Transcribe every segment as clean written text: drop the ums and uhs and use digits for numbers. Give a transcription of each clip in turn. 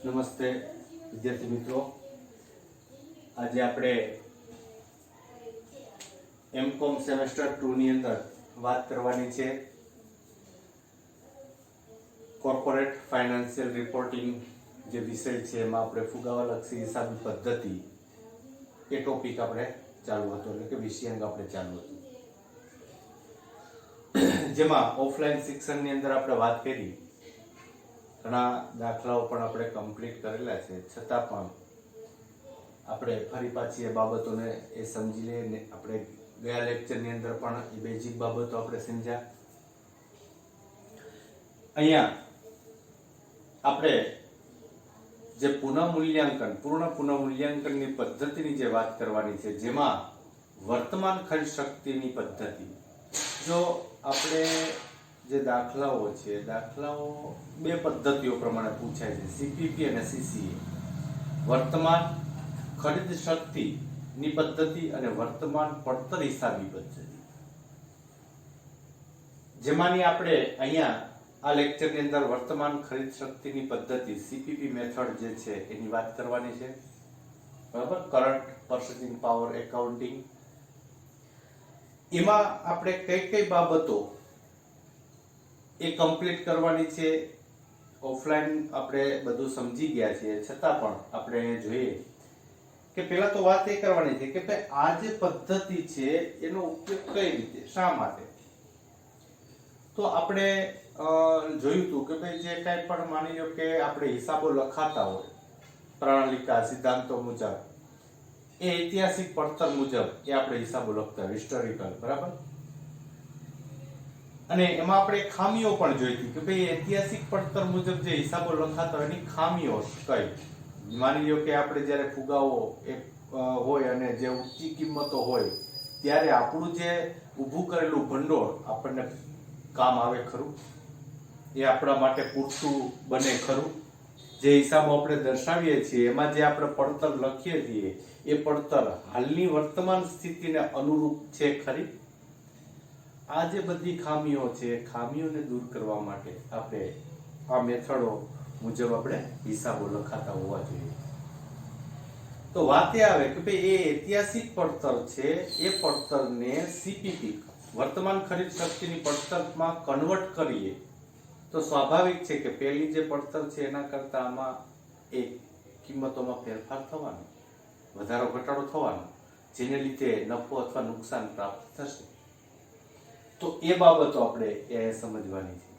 નમસ્તે વિદ્યાર્થી મિત્રો, આજે આપણે એમકોમ સેમેસ્ટર 2 ની અંદર વાત કરવાની છે કોર્પોરેટ ફાઇનાન્શિયલ રિપોર્ટિંગ જે વિષય છે એમાં આપણે ફુગાવાલક્ષી હિસાબી પદ્ધતિ એ ટોપિક આપણે ચાલુ હતો, એટલે કે વિષયાંક આપણે ચાલુ હતું, જેમાં ઓફલાઈન શિક્ષણની અંદર આપણે વાત કરી. ઘણા દાખલાઓ પણ આપણે કમ્પ્લીટ કરેલા છે, છતાં પણ આપણે ફરી પાછી એ બાબતોને એ સમજી લઈએ. આપણે ગયા લેક્ચરની અંદર પણ એ બેઝિક બાબતો આપણે સમજ્યા. અહીંયા આપણે જે પૂર્ણ પુનઃમૂલ્યાંકનની પદ્ધતિની જે વાત કરવાની છે, જેમાં વર્તમાન ખરીદ શક્તિની પદ્ધતિ. જો આપણે જે દાખલાઓ છે, દાખલાઓ બે પદ્ધતિઓ પ્રમાણે પૂછાય છે, સીપીપી અને સીસીએ. વર્તમાન ખરીદ શક્તિની પદ્ધતિ અને વર્તમાન પડતર હિસાબી પદ્ધતિ, જેમાંની આપણે અહીંયા આ લેક્ચરની અંદર વર્તમાન ખરીદ શક્તિની પદ્ધતિ સીપીપી મેથડ જે છે એની વાત કરવાની છે, બરાબર. Current purchasing power accounting. એમાં આપણે કઈ કઈ બાબતો એ કમ્પ્લીટ કરવાની છે. ઓફલાઈન આપણે બધું સમજી ગયા છીએ, છતાં પણ આપણે જોઈએ કે પહેલા તો વાત એ કરવાની છે કે ભાઈ આ જે પદ્ધતિ છે એનો ઉપયોગ કઈ રીતે, શા માટે. તો આપણે જોયું હતું કે ભાઈ જે કાંઈ પણ માની લો કે આપણે હિસાબો લખાતા હોય પ્રણાલિકા સિદ્ધાંતો મુજબ, એ ઐતિહાસિક પડતર મુજબ એ આપણે હિસાબો લખતા હિસ્ટોરિકલ, બરાબર. અને એમાં આપણે ખામીઓ પણ જોઈ હતી કે ભાઈ ઐતિહાસિક પડતર મુજબ જે હિસાબો લખાતા હોય એની ખામીઓ કઈ. માની લો કે આપણે જ્યારે ફુગાવો હોય અને જે ઊંચી કિંમતો હોય ત્યારે આપણું જે ઊભું કરેલું ભંડોળ આપણને કામ આવે ખરું, એ આપણા માટે પૂરતું બને ખરું. જે હિસાબો આપણે દર્શાવીએ છીએ એમાં જે આપણે પડતર લખીએ છીએ એ પડતર હાલની વર્તમાન સ્થિતિને અનુરૂપ છે ખરી. આ જે બધી ખામીઓ છે, ખામીઓને દૂર કરવા માટે આપણે આ મેથડો મુજબ આપણે હિસાબો લખાતા હોવા જોઈએ. તો વાત એ આવે કે ભાઈ એ ઐતિહાસિક પડતર છે, એ પડતરને સીપીપી વર્તમાન ખરીદ શક્તિની પડતરમાં કન્વર્ટ કરીએ તો સ્વાભાવિક છે કે પહેલી જે પડતર છે એના કરતા આમાં એક કિંમતોમાં ફેરફાર થવાનો, વધારો ઘટાડો થવાનો, જેને લીધે નફો અથવા નુકસાન પ્રાપ્ત થશે. તો એ બાબતો આપણે સમજવાની છે.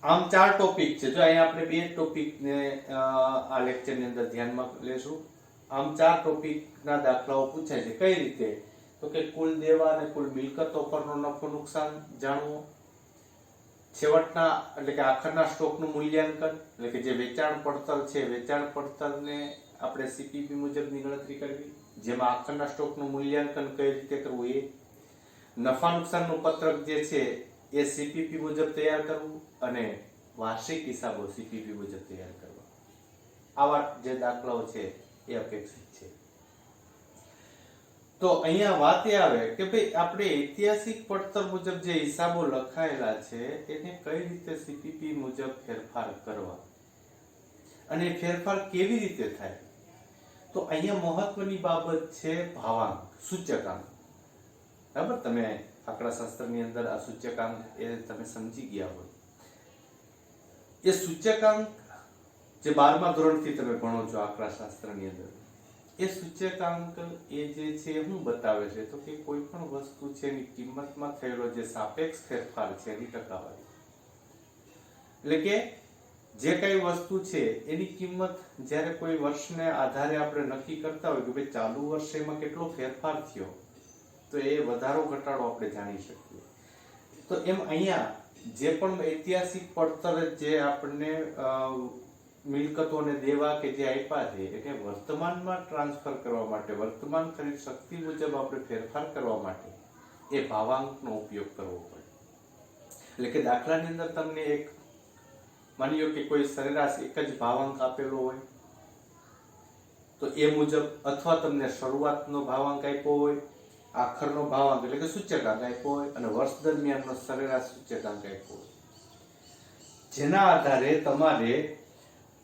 આમ 4 ટોપિક છે. જો અહીંયા આપણે 2 ટોપિકને આ લેક્ચરની અંદર ધ્યાનમાં લેશું. આમ 4 ટોપિકના દાખલાઓ પૂછાય છે. કઈ રીતે? તો કે કુલ દેવા અને કુલ મિલકતો પરનો નફો નુકસાન જાણવો, છેવટના એટલે કે આખરના સ્ટોકનું મૂલ્યાંકન, એટલે કે જે વેચાણ પડતર છે, વેચાણ પડતરને આપણે સીપીપી મુજબની ગણતરી કરવી, જેમાં આખરના સ્ટોકનું મૂલ્યાંકન કઈ રીતે કરવું, એ નફા નુકસાનનું પત્રક જે છે એ સીપીપી મુજબ તૈયાર કરવું, અને વાર્ષિક હિસાબો સીપીપી મુજબ તૈયાર કરવા. આવા જે દાખલાઓ છે એ અપેક્ષિત છે. તો અહીંયા વાત એ આવે કે ભાઈ આપણે ઐતિહાસિક પડતર મુજબ જે હિસાબો લખાયેલા છે એને કઈ રીતે સીપીપી મુજબ ફેરફાર કરવા, અને ફેરફાર કેવી રીતે થાય. તો અહીંયા મહત્વની બાબત છે ભાવાંક, સૂચકાંક. બરાબર, તમે આંકડાશાસ્ત્રની અંદર આ સૂચકાંક એ તમે સમજી ગયા હોય. એ સૂચકાંક જે 12મા ધોરણથી તમે ભણો છો આંકડાશાસ્ત્રની અંદર, એ સૂચકાંક એ જે છે શું બતાવે છે, તો કે કોઈ પણ વસ્તુ છે એની કિંમતમાં થયેલો જે સાપેક્ષ ફેરફાર છે એની ટકાવારી. એટલે કે જે કઈ વસ્તુ છે એની કિંમત જ્યારે કોઈ વર્ષને આધારે આપણે નક્કી કરતા હોય કે ભાઈ ચાલુ વર્ષે એમાં કેટલો ફેરફાર થયો, તો એ વધારો ઘટાડો આપણે જાણી શકીએ. તો એમ અહીંયા જે પણ ઐતિહાસિક પડતર જે આપણને મિલકતો અને દેવા કે જે આપ્યા છે એને વર્તમાનમાં ટ્રાન્સફર કરવા માટે, વર્તમાન ખરીદ શક્તિ મુજબ આપણે ફેરફાર કરવા માટે એ ભાવાંકનો ઉપયોગ કરવો પડે. એટલે કે દાખલાની અંદર તમને એક માની લો કે કોઈ સરેરાશ એક જ ભાવાંક આપેલો હોય તો એ મુજબ, અથવા તમને શરૂઆતનો ભાવાંક આપ્યો હોય, આખરનો ભાવાંક એટલે કે સૂચકાંક આપ્યો હોય, અને વર્ષ દરમિયાનનો સરેરાશ સૂચકાંક આપ્યો હોય, જેના આધારે તમારે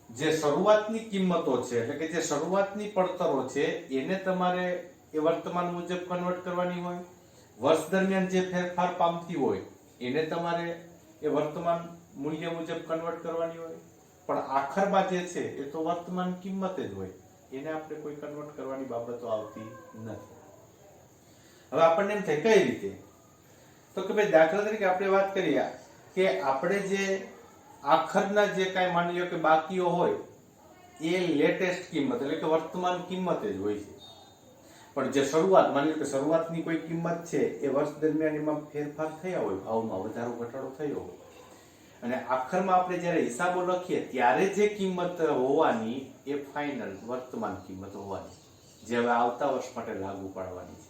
જે શરૂઆતની કિંમતો છે એટલે કે જે શરૂઆતની પડતરો છે એને તમારે એ વર્તમાન મુજબ કન્વર્ટ કરવાની હોય. વર્ષ દરમિયાન જે ફેરફાર પામતી હોય એને તમારે એ વર્તમાન મૂલ્ય મુજબ કન્વર્ટ કરવાની હોય. પણ આખરમાં જે છે એ તો વર્તમાન કિંમત જ હોય, એને આપણે કોઈ કન્વર્ટ કરવાની બાબતો આવતી નથી. હવે આપણને એમ થાય કઈ રીતે, તો કે ભાઈ દાખલા તરીકે આપણે વાત કરીએ કે આપણે જે આખરના જે કાંઈ માની લો કે બાકીઓ હોય એ લેટેસ્ટ કિંમત એટલે કે વર્તમાન કિંમત જ હોય છે. પણ જે શરૂઆત માની લો કે શરૂઆતની કોઈ કિંમત છે એ વર્ષ દરમિયાન એમાં ફેરફાર થયા હોય, ભાવમાં વધારો ઘટાડો થયો હોય, અને આખરમાં આપણે જ્યારે હિસાબો લખીએ ત્યારે જે કિંમત હોવાની એ ફાઇનલ વર્તમાન કિંમત હોવાની, જે હવે આવતા વર્ષ માટે લાગુ પાડવાની છે.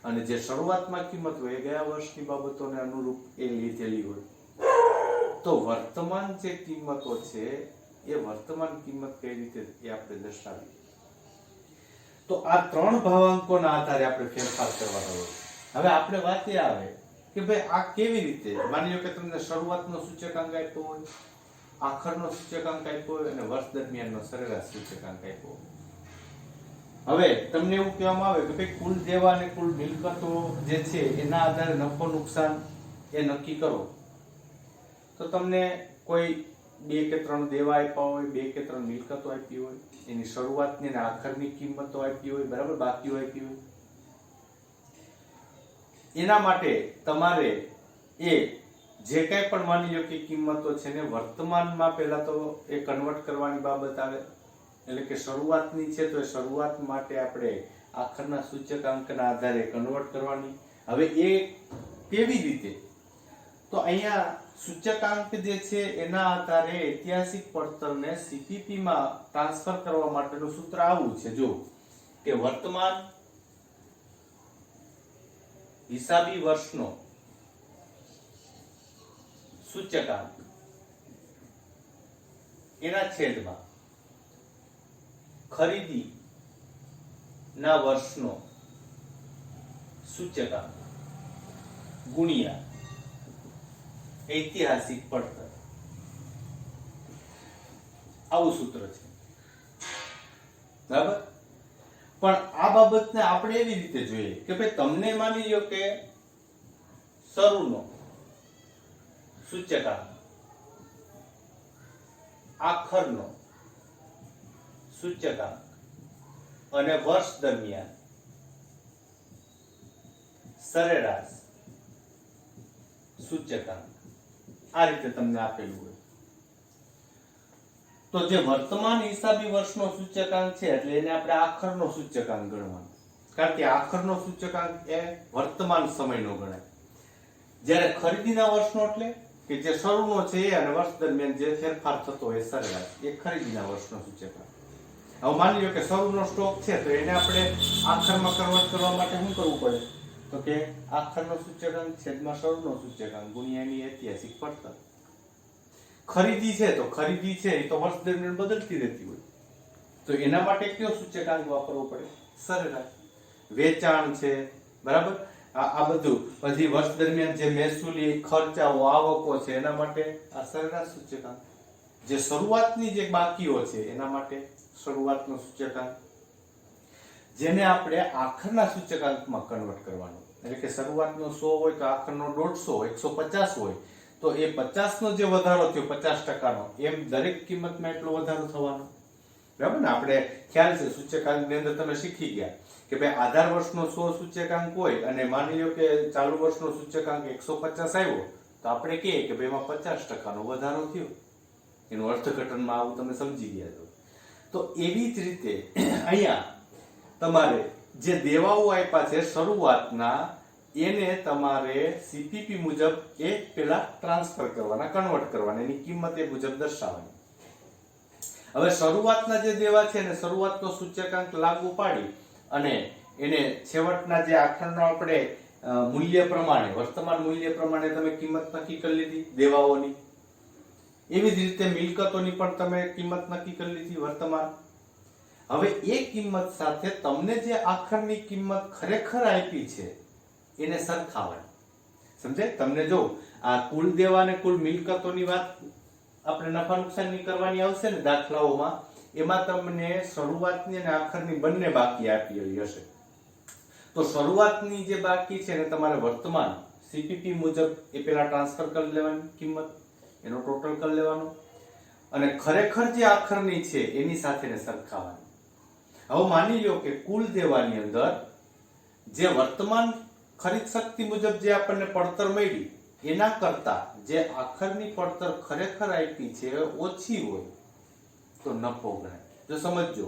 અને જે શરૂઆતમાં કિંમત હોય એ ગયા વર્ષની બાબતોને અનુરૂપ એ લીધેલી હોય. તો વર્તમાન જે કિંમતો છે એ વર્તમાન કિંમત કઈ રીતે એ આપણે દર્શાવીએ. તો આ ત્રણ ભાવાંકોના આધારે આપણે ફેરફાર કરવાનો હોય. હવે આપણે વાત એ આવે કે ભાઈ આ કેવી રીતે, માની લો કે તમને શરૂઆતનો સૂચકાંક આપ્યો હોય, આખરનો સૂચકાંક આપ્યો હોય અને વર્ષ દરમિયાનનો સરેરાશ સૂચકાંક આપ્યો હોય. હવે તમને એવું કહેવામાં આવે કે ભાઈ કુલ દેવા અને કુલ મિલકતો જે છે એના આધારે નફો નુકસાન એ નક્કી કરો. તો તમને કોઈ 2 કે 3 દેવા આપ્યા હોય, 2 કે 3 મિલકતો આપી હોય, એની શરૂઆતની અને આખરની કિંમતો આપી હોય, બરાબર, બાકીઓ આપી હોય. એના માટે તમારે એ જે કાંઈ પણ માની લો કે કિંમતો છે ને વર્તમાનમાં પહેલા તો એ કન્વર્ટ કરવાની બાબત આવે. એટલે કે શરૂઆતની છે તો એ શરૂઆત માટે આપણે આખરના સૂચકાંકના આધારે કન્વર્ટ કરવાની. હવે એ કેવી રીતે, તો અહીંયા સૂચકાંક જે છે એના આધારે ઐતિહાસિક પડતરને સીપીપી માં ટ્રાન્સફર કરવા માટેનું સૂત્ર આવું છે. જો કે વર્તમાન હિસાબી વર્ષનો સૂચકાંક એના છેદમાં ખરીદી ના વર્ષનો સૂચકાંક ગુણ્યા ઐતિહાસિક પડતર, આવું સૂત્ર છે, બરાબર. પણ આ બાબતને આપણે એવી રીતે જોઈએ કે ભાઈ તમને માની લો કે શરૂનો સૂચકાંક, આખરનો સૂચકાંક અને વર્ષ દરમિયાન સરેરાશ સૂચકાંક આ રીતે તમને આપેલું હોય. તો જે વર્તમાન હિસાબી વર્ષનો સૂચકાંક છે એટલે એને આપણે આખરનો સૂચકાંક ગણવાનો, કારણ કે આખરનો સૂચકાંક એ વર્તમાન સમયનો ગણાય. જ્યારે ખરીદીના વર્ષનો એટલે કે જે શરૂનો છે એ અને વર્ષ દરમિયાન જે ફેરફાર થતો હોય સરેરાશ એ ખરીદીના વર્ષનો સૂચકાંક. હવે માની લો કે શરૂનો સ્ટોક છે તો એને આપણે આખરમાં કન્વર્ટ કરવા માટે શું કરવું પડે, તો કે આખરનો સૂચકાંક છેદમાં શરૂનો સૂચકાંક ગુણ્યા એની ઐતિહાસિક પડતર. ખરીદી છે તો ખરીદી છે એ તો વર્ષ દરમિયાન બદલતી રહેતી હોય, તો એના માટે કયો સૂચકાંક વાપરવો પડે, સરેરાશ. વેચાણ છે, બરાબર, આ બધું પછી વર્ષ દરમિયાન જે મહેસૂલી ખર્ચાઓ આવકો છે એના માટે આ સરેરાશ સૂચકાંક. જે શરૂઆતની જે બાકીઓ છે એના માટે શરૂઆતનો સૂચકાંક, જેને આપણે આખરના સૂચકાંકમાં કન્વર્ટ કરવાનું. એટલે કે શરૂઆતનો 100 હોય તો આખરનો 150, 150 હોય તો એ 50 નો જે વધારો થયો 50% નો, એમ દરેક કિંમતમાં એટલો વધારો થવાનો, બરાબર ને. આપણે ખ્યાલ છે સૂચકાંકની અંદર તમે શીખી ગયા કે ભાઈ આધાર વર્ષનો 100 સૂચકાંક હોય અને માની લો કે ચાલુ વર્ષનો સૂચકાંક 150 આવ્યો તો આપણે કહીએ કે ભાઈ એમાં 50% નો વધારો થયો. એનું અર્થઘટનમાં આવું તમે સમજી ગયા છો. તો એવી જ રીતે અહીંયા તમારે જે દેવાઓ આપ્યા છે શરૂઆતના એને તમારે સીપીપી મુજબ એ પેલા ટ્રાન્સફર કરવાના, કન્વર્ટ કરવાના, એની કિંમત એ મુજબ દર્શાવવાની. હવે શરૂઆતના જે દેવા છે ને શરૂઆતનો સૂચકાંક લાગુ પાડી અને એને છેવટના જે આખરનો આપણે મૂલ્ય પ્રમાણે, વર્તમાન મૂલ્ય પ્રમાણે તમે કિંમત નક્કી કરી લીધી દેવાઓની. એવી જ રીતે મિલકતોની પણ તમે કિંમત નક્કી કરી લીધી વર્તમાન. હવે એ કિંમત સાથે તમને જે આખરની કિંમત ખરેખર આપી છે એને સરખાવવાની. સમજે તમને? જો આ કુલ દેવા અને કુલ મિલકતોની વાત આપણે નફા નુકસાનની કરવાની આવશે ને દાખલાઓમાં, એમાં તમને શરૂઆતની અને આખરની બંને બાકી આપેલી હશે. તો શરૂઆતની જે બાકી છે ને તમારે વર્તમાન સીપીપી મુજબ એ પેલા ટ્રાન્સફર કરી લેવાની કિંમત, એનો ટોટલ કરી લેવાનો, અને ખરેખર જે આખરની છે એની સાથે સરખાવવાની. હવે માની લો કે કુલ દેવાની અંદર જે વર્તમાન ખરીદ શક્તિ મુજબ જે આપણને પડતર મળી એના કરતા જે આખરની પડતર ખરેખર આપી છે ઓછી હોય તો નફો ગણાય. જો સમજો,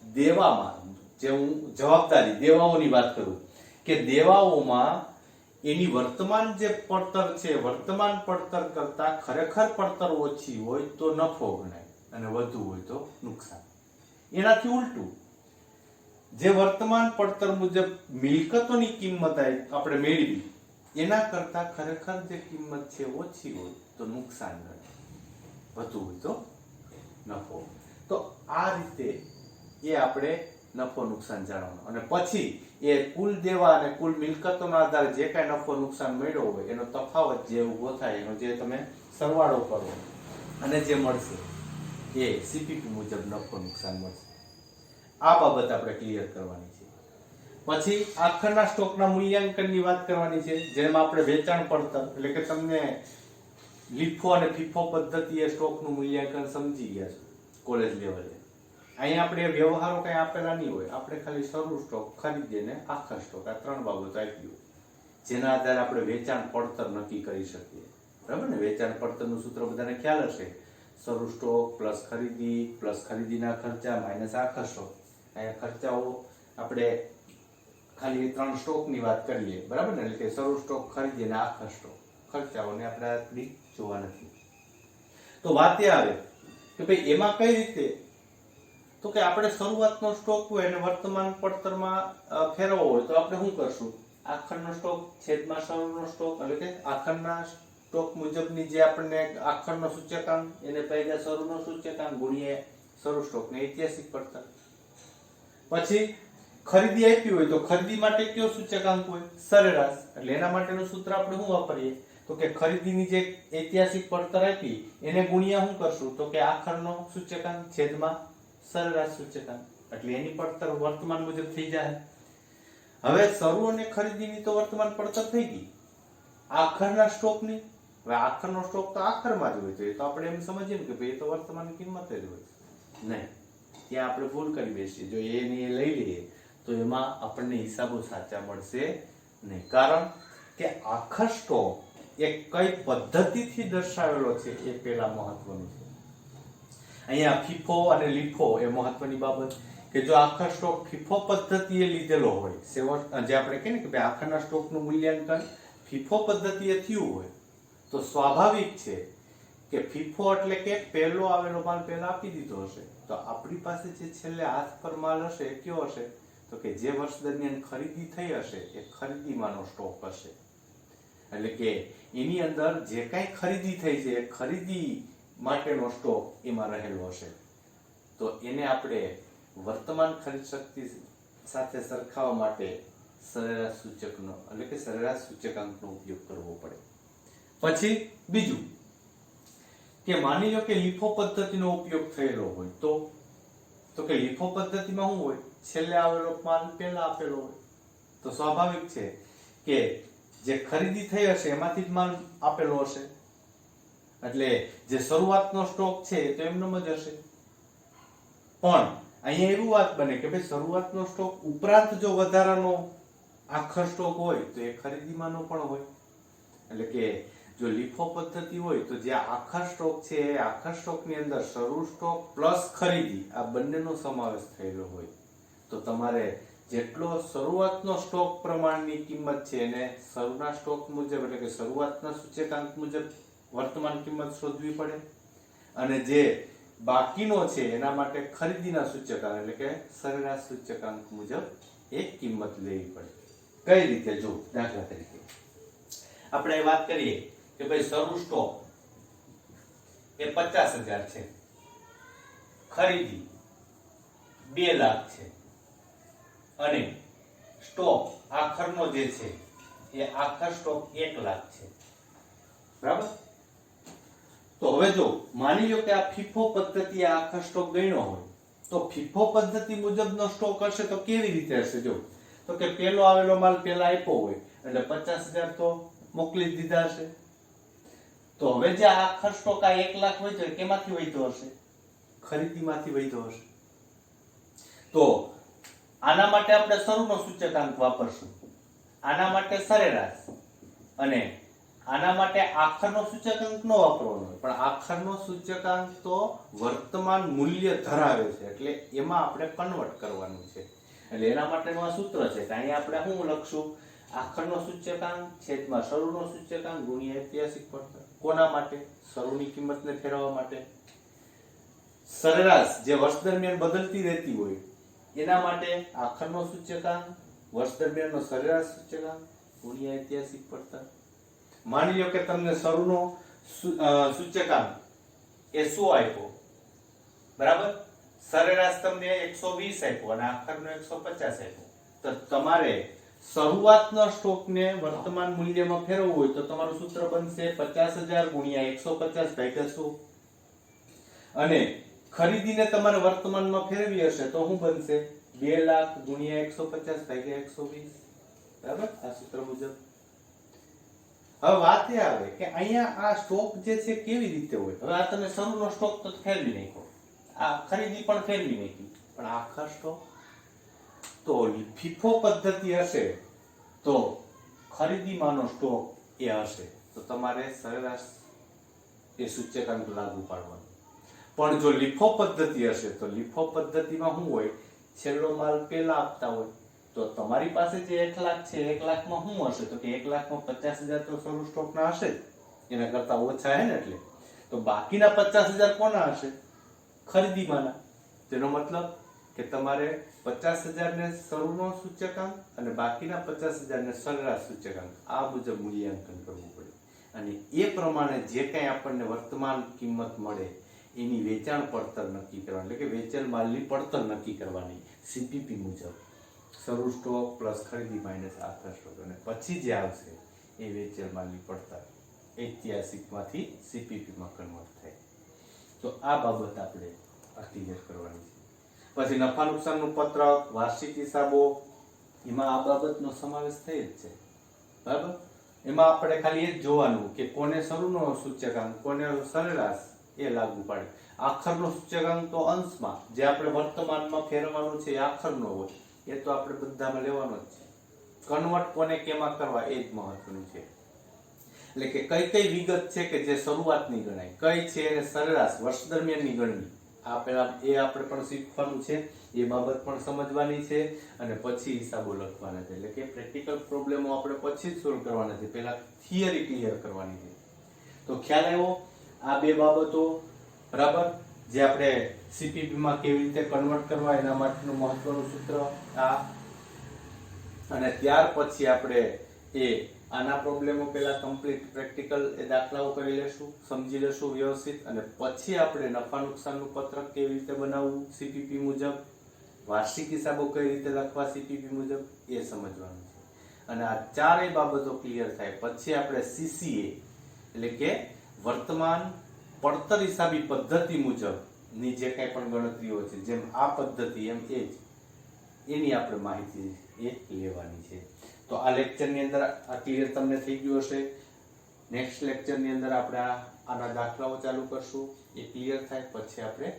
દેવામાં જે હું જવાબદારી દેવાઓની વાત કરું કે દેવાઓમાં એની વર્તમાન જે પડતર છે વર્તમાન પડતર કરતા ખરેખર પડતર ઓછી હોય તો નફો ગણાય અને વધુ હોય તો નુકસાન. એનાથી ઉલટું, જે વર્તમાન પડતર મુજબ મિલકતોની કિંમત આપણે મેળવી એના કરતા ખરેખર જે કિંમત છે ઓછી હોય તો નુકસાન ગણાય, વધુ હોય તો નફો. તો આ રીતે એ આપણે નફો નુકસાન જાણવાનું, અને પછી એ કુલ દેવા અને કુલ મિલકતોના આધારે જે કાંઈ નફો નુકસાન મળ્યો હોય એનો તફાવત જે ઉભો થાય એનો જે તમે સરવાળો કરો અને જે મળશે એ સીપીપી મુજબ નફો નુકસાન મળશે. આ બાબત આપણે ક્લિયર કરવાની છે. પછી આખરના સ્ટોકના મૂલ્યાંકનની વાત કરવાની છે, જેમાં આપણે વેચાણ પડતર એટલે કે તમને લીફો અને ફીફો પદ્ધતિએ સ્ટોકનું મૂલ્યાંકન સમજી ગયા છો કોલેજ લેવલે. અહીંયા આપણે વ્યવહારો કઈ આપેલા નહીં હોય, આપણે ખાલી શરૂ સ્ટોક, ખરીદી અને આખા સ્ટોક આ ત્રણ બાબતો આપી હોય, જેના આધારે આપણે વેચાણ પડતર નક્કી કરી શકીએ. બરાબર ને? વેચાણ પડતરનું સૂત્ર બધાને ખ્યાલ હશે, શરૂ સ્ટોક પ્લસ ખરીદી પ્લસ ખરીદીના ખર્ચા માઇનસ આખા સ્ટોક. અહીંયા ખર્ચાઓ આપણે ખાલી ત્રણ સ્ટોકની વાત કરીએ, બરાબર ને? એટલે કે શરૂ સ્ટોક, ખરીદી અને આખા સ્ટોક. ખર્ચાઓને આપણે જોવા નથી. તો વાત એ આવે કે ભાઈ એમાં કઈ રીતે, તો કે આપણે શરૂઆતનો સ્ટોક હોય અને વર્તમાન પડતરમાં ફેરવવો હોય તો આપણે શું કરશું? આખરનો સ્ટોક છેદમાં શરૂનો સ્ટોક, એટલે કે આખરના સ્ટોક મુજબની જે આપણને આખરનો સૂચકાંક એને ભાગ્યા શરૂનો સૂચકાંક ગુણ્યા શરૂ સ્ટોકને ઐતિહાસિક પડતર. પછી ખરીદી આપી હોય તો ખરીદી માટે કયો સૂચકાંક હોય? સરેરાશ. એટલે એના માટેનું સૂત્ર આપણે શું વાપરીએ? તો કે ખરીદીની જે ઐતિહાસિક પડતર આપી એને ગુણ્યા શું કરશું? તો કે આખરનો સૂચકાંક છેદમાં સરેરાશ સૂચકાંક. એટલે એની પડતર વર્તમાન મુજબ થઈ જાય. હવે શરૂ અને ખરીદીની તો વર્તમાન પડતર થઈ ગઈ, આખરના સ્ટોકની, હવે આખરનો સ્ટોક તો આખરમાં જ હોય તો એ તો આપણે એમ સમજીએ કે ભાઈ એ તો વર્તમાન કિંમત જ હોય. નહીં, ત્યાં આપણે ભૂલ કરી બેસીએ. જો એને લઈ લઈએ તો એમાં આપણને હિસાબો સાચા મળશે નહીં, કારણ કે આખા સ્ટોક એ કઈ પદ્ધતિથી દર્શાવેલો છે એ પેલા મહત્વનું છે. અહીંયા ફીફો અને લીફો એ મહત્વની બાબત કે જો આખા સ્ટોક ફીફો પદ્ધતિએ લીધેલો હોય, જે આપણે કહીએ ને કે ભાઈ આખાના સ્ટોકનું મૂલ્યાંકન ફીફો પદ્ધતિએ થયું હોય તો સ્વાભાવિક છે કે ફીફો એટલે કે પહેલો આવેલો માલ પહેલા આપી દીધો હશે, તો આપણી પાસે જે છેલ્લે હાથ પર માલ હશે એ કયો હશે? તો કે જે વર્ષ દરમિયાન ખરીદી થઈ હશે એ ખરીદીમાંનો સ્ટોક હશે. એટલે કે એની અંદર જે કાંઈ ખરીદી થઈ છે એ ખરીદી માટેનો સ્ટોક એમાં રહેલો હશે. તો એને આપણે વર્તમાન ખરીદ શક્તિ સાથે સરખાવવા માટે સરેરાશ સૂચકનો એટલે કે સરેરાશ સૂચકાંકનો ઉપયોગ કરવો પડે. પછી બીજું કે માની લો કે લીફો પદ્ધતિનો ઉપયોગ થયેલો હોય તો કે લીફો પદ્ધતિમાં શું હોય? છેલ્લે આવેલો માલ પહેલા આપેલો હોય, તો સ્વાભાવિક છે કે જે ખરીદી થઈ હશે એમાંથી જ માલ આપેલો હશે, એટલે જે શરૂઆતનો સ્ટોક છે તો એમનો જ હશે. પણ અહીંયા એવું વાત બને કે ભાઈ શરૂઆતનો સ્ટોક ઉપરાંત જો વધારાનો આખર સ્ટોક હોય તો એ ખરીદીમાંનો પણ હોય. એટલે કે જો લીફો પદ્ધતિ હોય તો જે આખા સ્ટોક છે એ આખા સ્ટોકની અંદર શરૂ સ્ટોક પ્લસ ખરીદી આ બંનેનો સમાવેશ થયેલો હોય, તો તમારે જેટલો શરૂઆતનો સ્ટોક પ્રમાણની કિંમત છે એને શરૂના સ્ટોક મુજબ એટલે કે શરૂઆતના સૂચકાંક મુજબ વર્તમાન કિંમત શોધવી પડે, અને જે બાકીનો છે એના માટે ખરીદીના સૂચકાંક એટલે કે સરેરાશ સૂચકાંક મુજબ એક કિંમત લેવી પડે. કઈ રીતે? જો દાખલા તરીકે આપણે વાત કરીએ કે ભાઈ શરૂ સ્ટોક એ 50,000 છે, ખરીદી 2 લાખ છે, અને સ્ટોક આખરનો જે છે એ આખર સ્ટોક 1 લાખ છે. બરાબર? તો હવે જો માની લો કે આ ફીફો પદ્ધતિ આખા સ્ટોક ગણ્યો હોય તો ફીફો પદ્ધતિ મુજબનો સ્ટોક હશે તો કેવી રીતે હશે? જો તો કે પેલો આવેલો માલ પેલા આપ્યો હોય એટલે 50,000 તો મોકલી જ દીધા હશે. તો હવે જે આખા સ્ટોક આ 1 લાખ હોય તો કેમાંથી વધ્યો હશે? ખરીદીમાંથી વધ્યો હશે. તો આના માટે આપણે શરૂનો સૂચકાંક વાપરશું, આના માટે સરેરાશ, અને આના માટે આખરનો સૂચકાંક ન વાપરવાનો હોય, પણ આખરનો સૂચકાંક તો વર્તમાન મૂલ્ય ધરાવે છે એટલે એમાં આપણે કન્વર્ટ કરવાનું છે. એટલે એના માટેનું આ સૂત્ર છે કે અહીંયા આપણે શું લખશું? આખરનો સૂચકાંક છેદમાં શરૂનો સૂચકાંક ગુણ્યા ઐતિહાસિક પડતર. કોના માટે? શરૂની કિંમતને ફેરવવા માટે. સરેરાશ જે વર્ષ દરમિયાન બદલતી રહેતી હોય એના માટે આખરનો સૂચકાંક, વર્ષ દરમિયાનનો સરેરાશ સૂચકાંક ગુણ્યા ઐતિહાસિક પડતર. માની લો કે તમને શરૂનો સૂચકાંક એ 100 આપ્યો, બરાબર? સરેરાશ તમને 120 આપ્યો અને આખરનો 150 આપ્યો. તો તમારે શરૂઆતના સ્ટોકને વર્તમાન મૂલ્યમાં ફેરવવું હોય તો તમારું સૂત્ર બનશે 50,000 ગુણ્યા 150 ભાગ્યા 100. અને ખરીદીને તમારે વર્તમાનમાં ફેરવી હશે તો શું બનશે? 2 લાખ ગુણ્યા 150 ભાગ્યા 120. બરાબર? આ સૂત્ર મુજબ. હવે વાત એ આવે કે અહીંયા આ સ્ટોક જે છે કેવી રીતે હોય? હવે આ તમે શરૂનો સ્ટોક તો ફેરવી નાખો, આ ખરીદી પણ ફેરવી નાખી, પણ આખા સ્ટોક તો ફીફો પદ્ધતિ હશે તો ખરીદીમાંનો સ્ટોક એ હશે તો તમારે સરેરાશ એ સૂચકાંક લાગુ પાડવાનું. પણ જો લીફો પદ્ધતિ હશે તો લીફો પદ્ધતિમાં શું હોય? છેલ્લો માલ પેલા આપતા હોય તો તમારી પાસે જે 1 લાખ છે 1 લાખમાં શું હશે? તો કે 1 લાખમાં 50,000 તો શરૂ સ્ટોકના હશે જ, એના કરતા ઓછા હે ને, એટલે તો બાકીના 50,000 કોના હશે? ખરીદીમાંના. તેનો મતલબ કે તમારે 50,000 ને શરૂનો સૂચકાંક અને બાકીના 50,000 ને સરેરાશ સૂચકાંક આ મુજબ મૂલ્યાંકન કરવું પડે. અને એ પ્રમાણે જે કંઈ આપણને વર્તમાન કિંમત મળે એની વેચાણ પડતર નક્કી કરવાની, એટલે કે વેચેલ માલની પડતર નક્કી કરવાની સીપીપી મુજબ. શરૂ સ્ટોક પ્લસ ખરીદી માઇનસ આખા સ્ટોક, અને પછી જે આવશે એ વેચેલ માલની પડતર ઐતિહાસિકમાંથી સીપીપીમાં કન્વર્ટ થાય. તો આ બાબત આપણે ક્લિયર કરવાની છે. પછી નફા નુકસાનનું પત્રક, વાર્ષિક હિસાબો, એમાં આ બાબતનો સમાવેશ થઈ જ છે. બરાબર? એમાં આપણે ખાલી એ જ જોવાનું કે કોને શરૂનો સૂચકાંક કોને સરેરાશ એ લાગુ પડે. આખરનો સૂચકાંક તો અંશમાં જે આપણે વર્તમાનમાં ફેરવવાનું છે એ આખરનો હોય, એ તો આપણે બધામાં લેવાનો જ છે. કન્વર્ટ કોને કેમાં કરવા એ જ મહત્વનું છે. એટલે કે કઈ કઈ વિગત છે કે જે શરૂઆતની ગણાય, કઈ છે એને સરેરાશ વર્ષ દરમિયાનની ગણવી, આ પેલા એ આપણે પણ શીખવાનું છે, એ બાબત પણ સમજવાની છે. અને પછી હિસાબો લખવાના છે, એટલે કે પ્રેક્ટિકલ પ્રોબ્લેમો આપણે પછી જ સોલ્વ કરવાના છે, પહેલા થિયરી ક્લિયર કરવાની છે. તો ખ્યાલ આવ્યો આ બે બાબતો? બરાબર? જે આપણે સીપીપી માં કેવી રીતે કન્વર્ટ કરવા એના માટેનું મહત્વનું સૂત્ર આ. અને ત્યાર પછી આપણે એ આના પ્રોબ્લેમો પહેલા કમ્પ્લીટ પ્રેક્ટિકલ એ દાખલાઓ કરી લેશું, સમજી લેશું વ્યવસ્થિત, અને પછી આપણે નફા નુકસાનનું પત્રક કેવી રીતે બનાવવું સીપીપી મુજબ, વાર્ષિક હિસાબો કઈ રીતે લખવા સીપીપી મુજબ એ સમજવાનું છે. અને આ ચારેય બાબતો ક્લિયર થાય પછી આપણે સીસીએ એટલે કે વર્તમાન પડતર હિસાબી પદ્ધતિ મુજબ ની જે કંઈ પણ ગણતરીઓ છે, જેમ આ પદ્ધતિ એમ એ જ એની આપણે માહિતી એ લેવાની છે. તો આ લેક્ચરની અંદર આ ક્લિયર તમને થઈ ગયું હશે. નેક્સ્ટ લેક્ચરની અંદર આપણે આના દાખલાઓ ચાલુ કરશું, એ ક્લિયર થાય પછી આપણે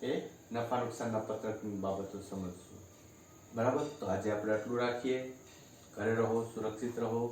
એ નફા નુકસાનના પત્રકની બાબતો સમજશું. બરાબર? તો આજે આપણે આટલું રાખીએ. ઘરે રહો, સુરક્ષિત રહો.